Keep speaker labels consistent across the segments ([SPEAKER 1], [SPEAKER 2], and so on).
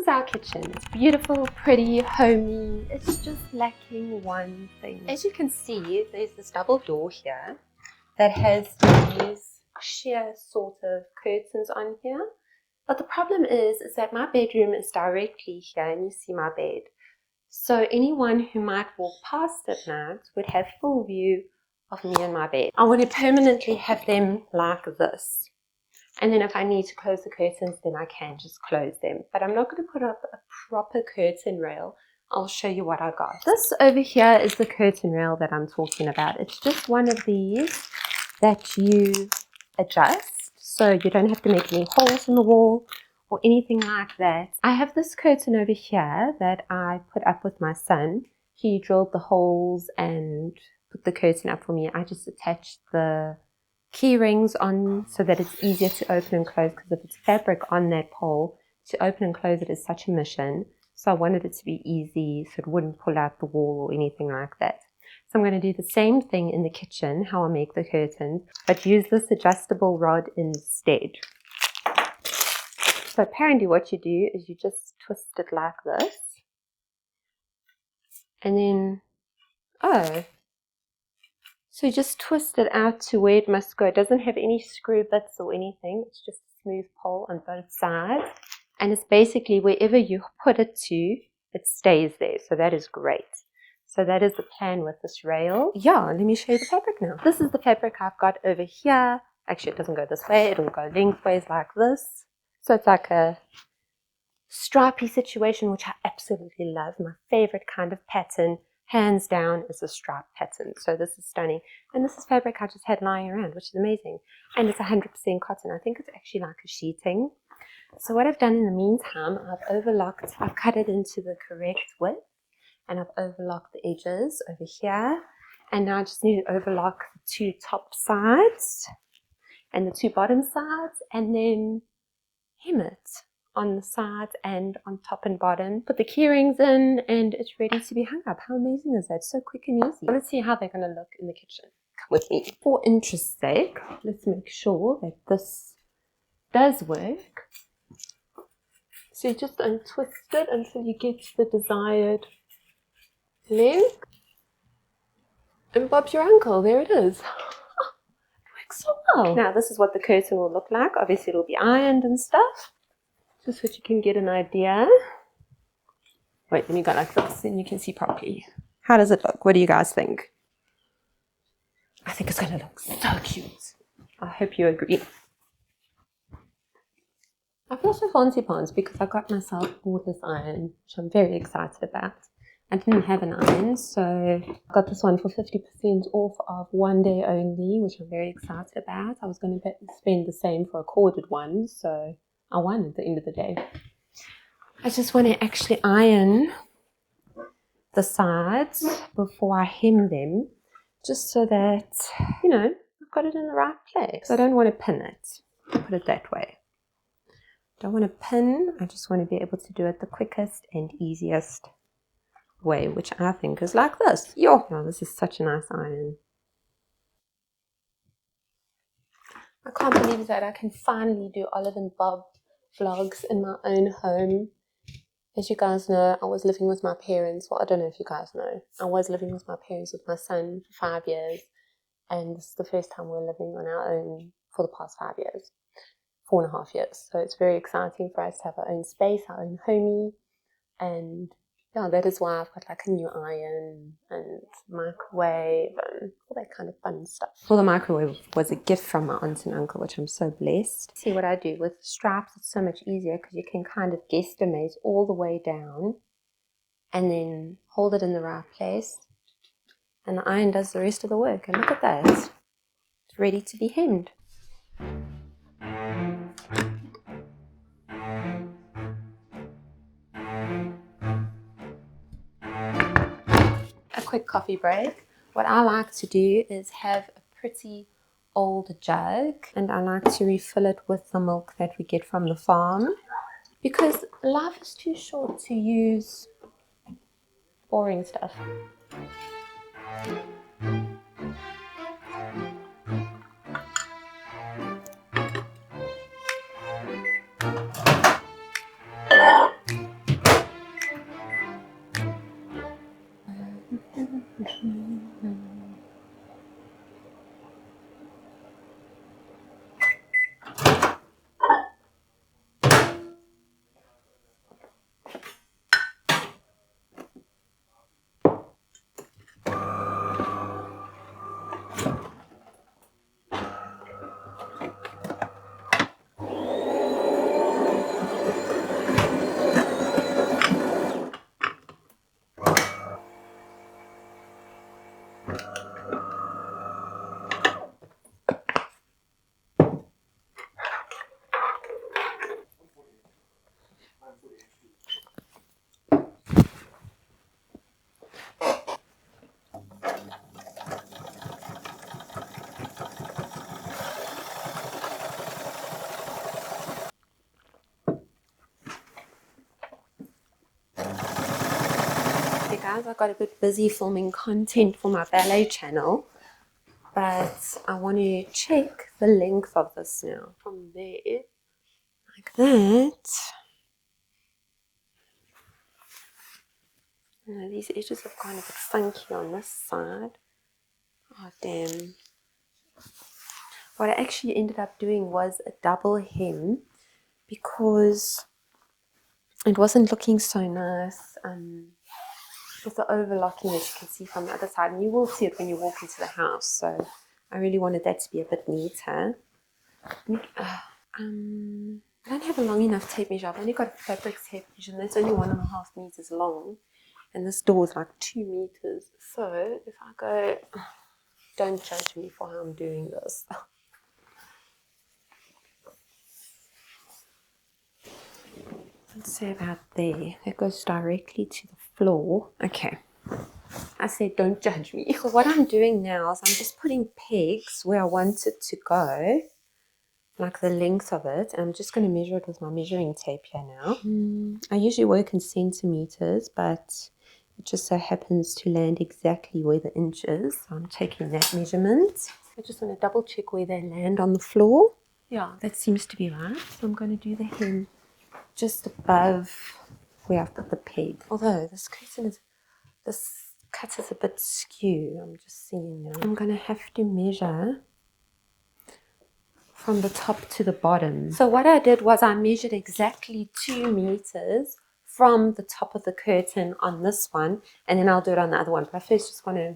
[SPEAKER 1] is our kitchen. It's beautiful, pretty, homey. It's just lacking one thing. As you can see, there's this double door here that has these sheer sort of curtains on here. But the problem is that my bedroom is directly here, and you see my bed. So anyone who might walk past at night would have full view of me and my bed. I want to permanently have them like this. And then if I need to close the curtains, then I can just close them. But I'm not going to put up a proper curtain rail. I'll show you what I got. This over here is the curtain rail that I'm talking about. It's just one of these that you adjust, so you don't have to make any holes in the wall or anything like that. I have this curtain over here that I put up with my son. He drilled the holes and put the curtain up for me. I just attached the key rings on so that it's easier to open and close, because if it's fabric on that pole, to open and close it is such a mission. So I wanted it to be easy so it wouldn't pull out the wall or anything like that. So I'm going to do the same thing in the kitchen, how I make the curtains, but use this adjustable rod instead. So apparently what you do is you just twist it like this, and then, so you just twist it out to where it must go. It doesn't have any screw bits or anything. It's just a smooth pole on both sides. And it's basically wherever you put it to, it stays there. So that is great. So that is the plan with this rail. Yeah, let me show you the fabric now. This is the fabric I've got over here. Actually, it doesn't go this way. It'll go lengthways like this. So it's like a stripy situation, which I absolutely love. My favorite kind of pattern, hands down, is a stripe pattern. So this is stunning. And this is fabric I just had lying around, which is amazing. And it's 100% cotton. I think it's actually like a sheeting. So what I've done in the meantime, I've cut it into the correct width, and I've overlocked the edges over here. And now I just need to overlock the two top sides and the two bottom sides, and then hem it on the sides and on top and bottom. Put the key rings in, and it's ready to be hung up. How amazing is that? So quick and easy. Let's see how they're going to look in the kitchen. Come with me. For interest's sake, let's make sure that this does work. So you just untwist it until you get the desired length. And Bob's your uncle. There it is. It works so well. Now this is what the curtain will look like. Obviously it'll be ironed and stuff, just so you can get an idea. Wait, let me go like this and you can see properly. How does it look? What do you guys think? I think it's going to look so cute. I hope you agree. I feel so fancy pants because I got myself a cordless iron, which I'm very excited about. I didn't have an iron, so I got this one for 50% off of one day only, which I'm very excited about. I was going to spend the same for a corded one, so I won at the end of the day. I just want to actually iron the sides before I hem them, just so that, you know, I've got it in the right place. I don't want to pin it, put it that way. Don't want to pin, I just want to be able to do it the quickest and easiest way, which I think is like this. Yo, this is such a nice iron. I can't believe that I can finally do Olive and Bob vlogs in my own home. As you guys know, I was living with my parents. Well, I don't know if you guys know. I was living with my parents with my son for 5 years. And this is the first time we're living on our own for the past 5 years. 4.5 years. So it's very exciting for us to have our own space, our own homey. And yeah, that is why I've got like a new iron and microwave and all that kind of fun stuff. Well, the microwave was a gift from my aunt and uncle, which I'm so blessed. See what I do with stripes, it's so much easier because you can kind of guesstimate all the way down and then hold it in the right place. And the iron does the rest of the work. And look at that. It's ready to be hemmed. A quick coffee break. What I like to do is have a pretty old jug, and I like to refill it with the milk that we get from the farm, because life is too short to use boring stuff. guys, I got a bit busy filming content for my ballet channel, but I want to check the length of this now. From there, like that. Now, these edges have gone a bit funky on this side. Oh, damn. What I actually ended up doing was a double hem because it wasn't looking so nice with the overlocking that you can see from the other side. And you will see it when you walk into the house. So I really wanted that to be a bit neater. I don't have a long enough tape measure. I've only got a fabric tape measure and that's only 1.5 meters long. And this door is like 2 meters. So if I go, don't judge me for how I'm doing this. Let's say about there. It goes directly to the floor. Okay. I said don't judge me. So what I'm doing now is I'm just putting pegs where I want it to go. Like the length of it. And I'm just going to measure it with my measuring tape here now. I usually work in centimeters, but it just so happens to land exactly where the inch is. So I'm taking that measurement. I just want to double check where they land on the floor. Yeah, that seems to be right. So I'm going to do the hem just above where I've put the peg. Although this cut is a bit skew. I'm just seeing now. I'm going to have to measure from the top to the bottom. So what I did was I measured exactly 2 meters from the top of the curtain on this one, and then I'll do it on the other one. But I first just want to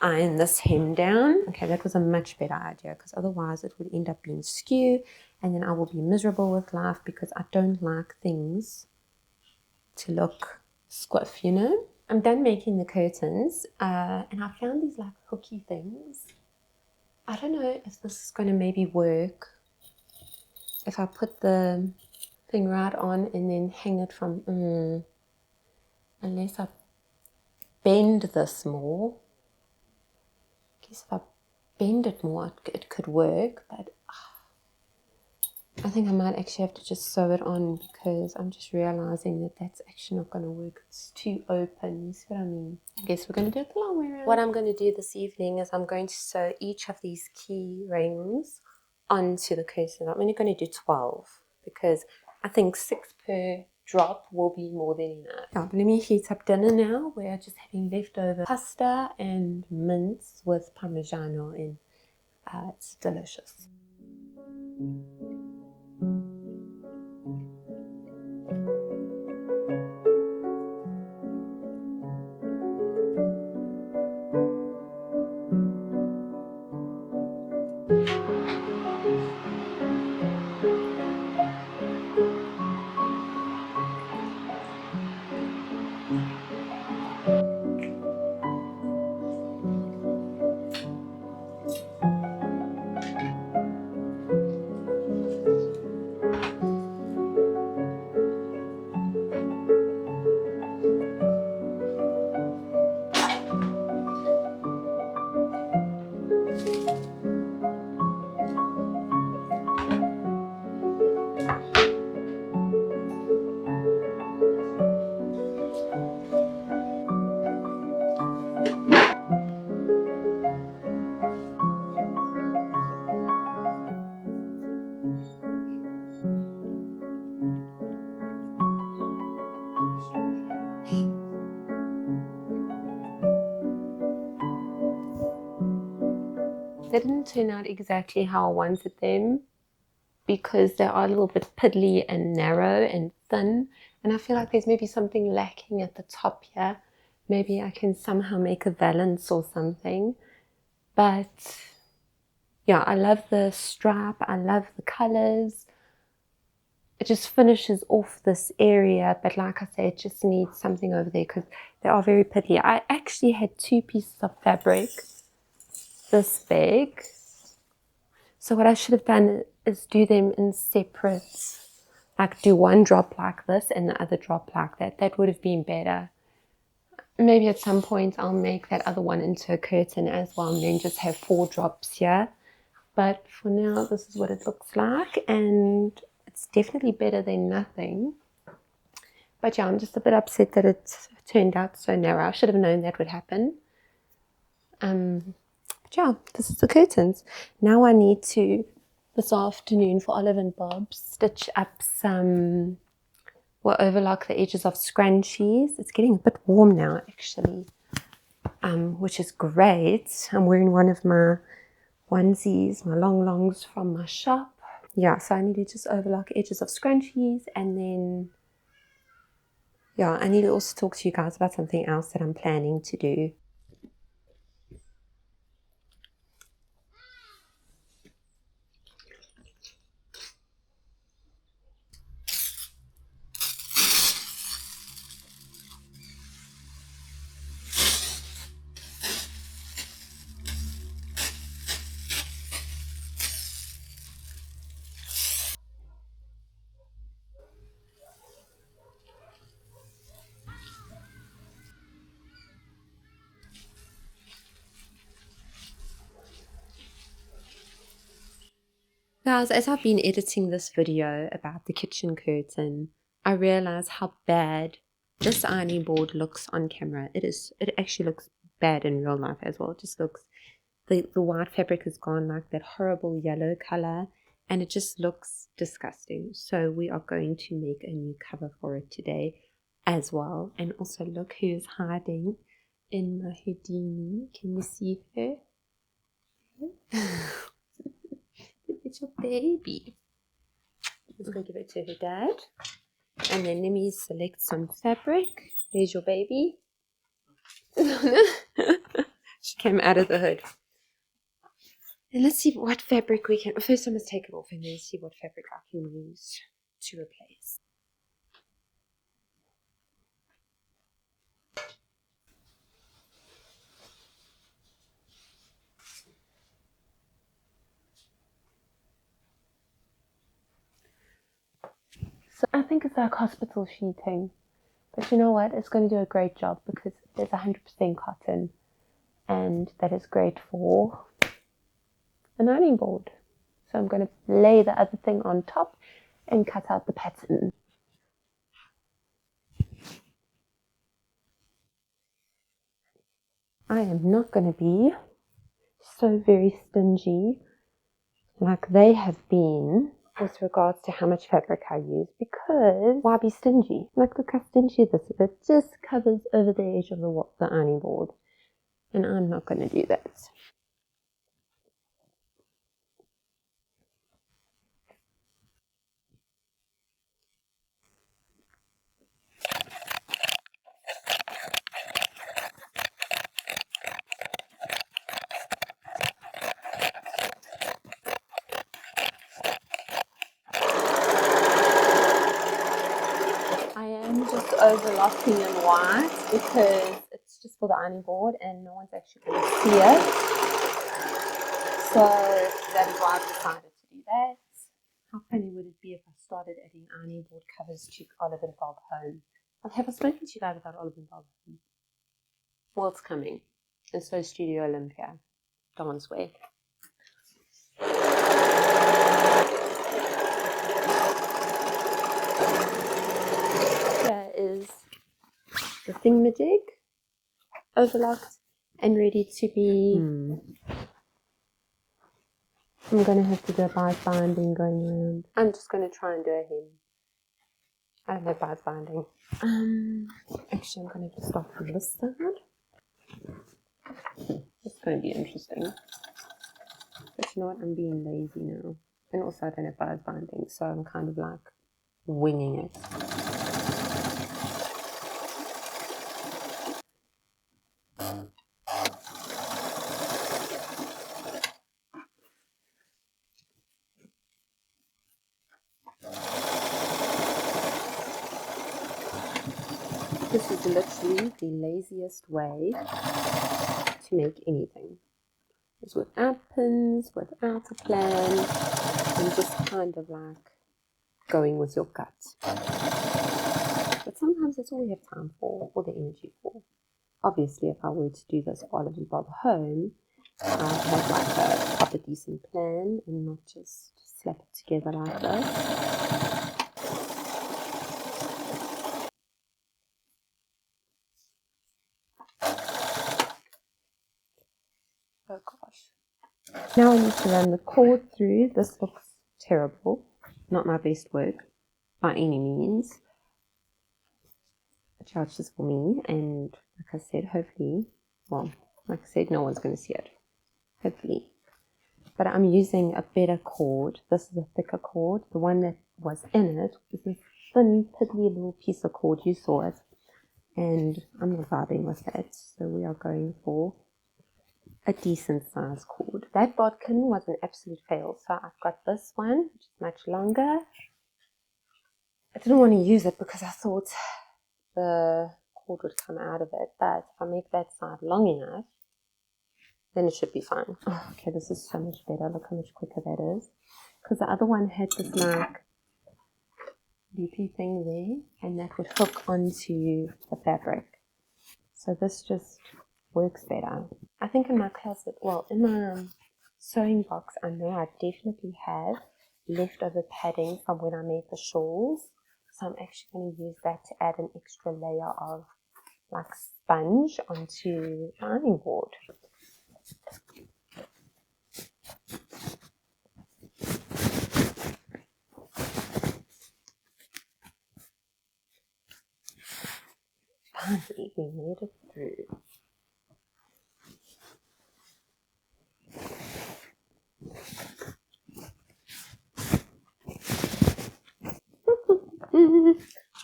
[SPEAKER 1] iron this hem down. Okay, that was a much better idea because otherwise it would end up being skew, and then I will be miserable with life because I don't like things to look squiff, you know. I'm done making the curtains, and I found these like hooky things. I don't know if this is going to maybe work if I put the thing right on and then hang it from, unless I bend this more. I guess if I bend it more, it could work, but I think I might actually have to just sew it on because I'm just realizing that that's actually not going to work. It's too open. You see what I mean? I guess we're going to do it the long way around. What I'm going to do this evening is I'm going to sew each of these key rings onto the curtain. I'm only going to do 12 because I think 6 per drop will be more than enough. Yeah, but let me heat up dinner now. We're just having leftover pasta and mince with parmigiano in. It's delicious. They didn't turn out exactly how I wanted them because they are a little bit piddly and narrow and thin, and I feel like there's maybe something lacking at the top here. Maybe I can somehow make a valance or something. But yeah, I love the stripe, I love the colors. It just finishes off this area, but like I say, it just needs something over there because they are very piddly. I actually had 2 pieces of fabric this big. So what I should have done is do them in separate, like do one drop like this and the other drop like that. That would have been better. Maybe at some point I'll make that other one into a curtain as well and then just have 4 drops here. But for now, this is what it looks like, and it's definitely better than nothing. But yeah, I'm just a bit upset that it turned out so narrow. I should have known that would happen. But yeah, this is the curtains. Now I need to, this afternoon for Olive and Bob, stitch up some, we'll overlock the edges of scrunchies. It's getting a bit warm now actually, which is great. I'm wearing one of my onesies, my long longs from my shop. Yeah, so I need to just overlock edges of scrunchies, and then yeah, I need to also talk to you guys about something else that I'm planning to do. Guys, as I've been editing this video about the kitchen curtain, I realize how bad this ironing board looks on camera. It actually looks bad in real life as well. It just looks, the white fabric has gone like that horrible yellow color, and it just looks disgusting. So we are going to make a new cover for it today as well. And also look who's hiding in my Houdini. Can you see her? It's your baby. Let's go give it to her dad. And then let me select some fabric. There's your baby. She came out of the hood. And let's see what fabric we can. First, I must take it off and then see what fabric I can use to replace. So I think it's like hospital sheeting, but you know what? It's going to do a great job because there's 100% cotton, and that is great for an ironing board. So I'm going to lay the other thing on top and cut out the pattern. I am not going to be so very stingy like they have been with regards to how much fabric I use, because why be stingy? Like, look how stingy this is. It just covers over the edge of the ironing board, and I'm not going to do that. I am just overlocking in white because it's just for the ironing board and no one's actually going to see it. So that is why I've decided to do that. How funny would it be if I started adding ironing board covers to Olive and Bob Home? Have I spoken to you guys about Olive and Bob Home? Well, it's coming. And so is Studio Olympia. Dance wear. Here is the thingamajig, overlocked and ready to be. I'm going to have to do a bias binding going around. I'm just going to try and do a hem. I don't have bias binding. Actually, I'm going to just start from this side. It's going to be interesting. But you know what? I'm being lazy now. And also, I don't have bias binding, so I'm kind of like winging it. This is literally the laziest way to make anything. It's without pins, without a plan, and just kind of like going with your gut. But sometimes that's all we have time for, or the energy for. Obviously, if I were to do this for Olive and Bob Home, I'd have like a proper decent plan and not just slap it together like this. Now I need to run the cord through. This looks terrible. Not my best work by any means. Charge this for me, and like I said, hopefully, well, like I said, no one's going to see it. Hopefully. But I'm using a better cord. This is a thicker cord. The one that was in it is a thin, piddly little piece of cord. You saw it. And I'm not vibing with it. So we are going for a decent size cord. That bodkin was an absolute fail. So I've got this one, which is much longer. I didn't want to use it because I thought the cord would come out of it. But if I make that side long enough, then it should be fine. Oh, okay, this is so much better. Look how much quicker that is. Because the other one had this like loopy thing there, and that would hook onto the fabric. So this just works better. I think in my closet, well, in my sewing box, I know I definitely have leftover padding from when I made the shawls. So I'm actually going to use that to add an extra layer of like sponge onto the ironing board. Finally, we made it through.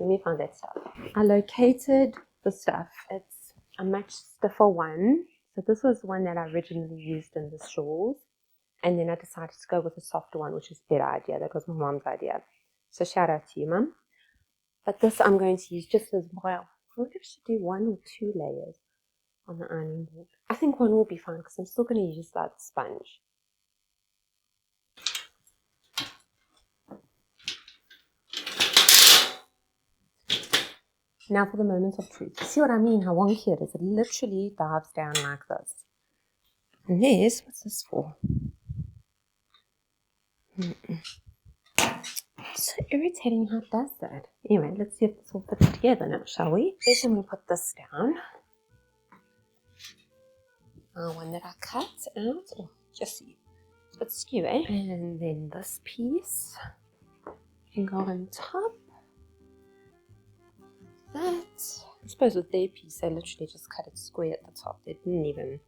[SPEAKER 1] Let me find that stuff. I located the stuff. It's a much stiffer one. So this was one that I originally used in the shawls. And then I decided to go with a softer one, which is a better idea. That was my mom's idea. So shout out to you, Mum. But this I'm going to use just as well. I wonder if I should do 1 or 2 layers on the ironing board. I think 1 will be fine because I'm still going to use that sponge. Now for the moment of truth. See what I mean? How wonky it is. It literally dives down like this. And this, what's this for? It's so irritating how it does that. Anyway, let's see if this all fits together now, shall we? First I'm going to put this down. One that I cut out. Oh, just see. It's a bit skew, eh? And then this piece can go on top. That. I suppose with their piece, they literally just cut it square at the top. They didn't even.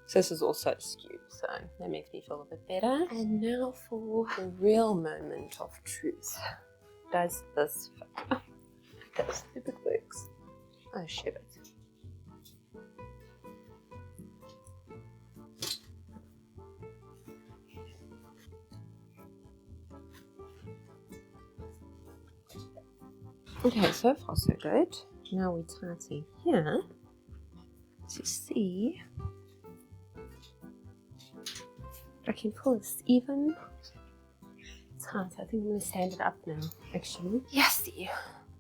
[SPEAKER 1] So this is also skewed, so that makes me feel a bit better. And now for the real moment of truth. Does this fit? That's if it works. Oh, shit it. Okay, so far so good. Now we tighten here to see if I can pull this even. It's hard. I think I'm going to stand it up now, actually. Yes, see,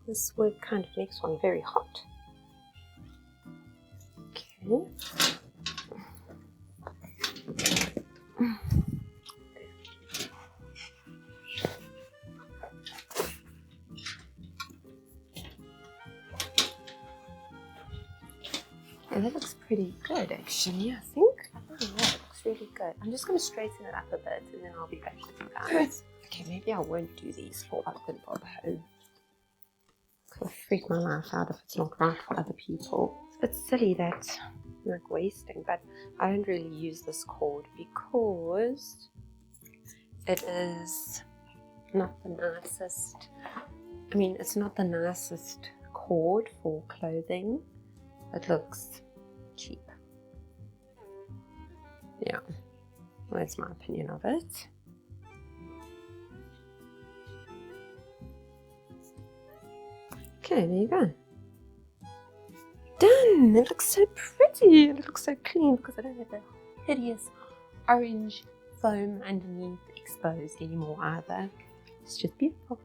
[SPEAKER 1] this work kind of makes one very hot. Okay. And that looks pretty good, actually, I think. Oh, yeah, it looks really good. I'm just going to straighten it up a bit, and then I'll be back with you guys. Okay, maybe I won't do these for other Bob home. I'll freak my life out if it's not right for other people. It's a bit silly that I'm like wasting, but I don't really use this cord because it is not the nicest. I mean, it's not the nicest cord for clothing. It looks cheap. Yeah, well, that's my opinion of it. Okay, there you go. Done! It looks so pretty. It looks so clean because I don't have the hideous orange foam underneath exposed anymore either. It's just beautiful.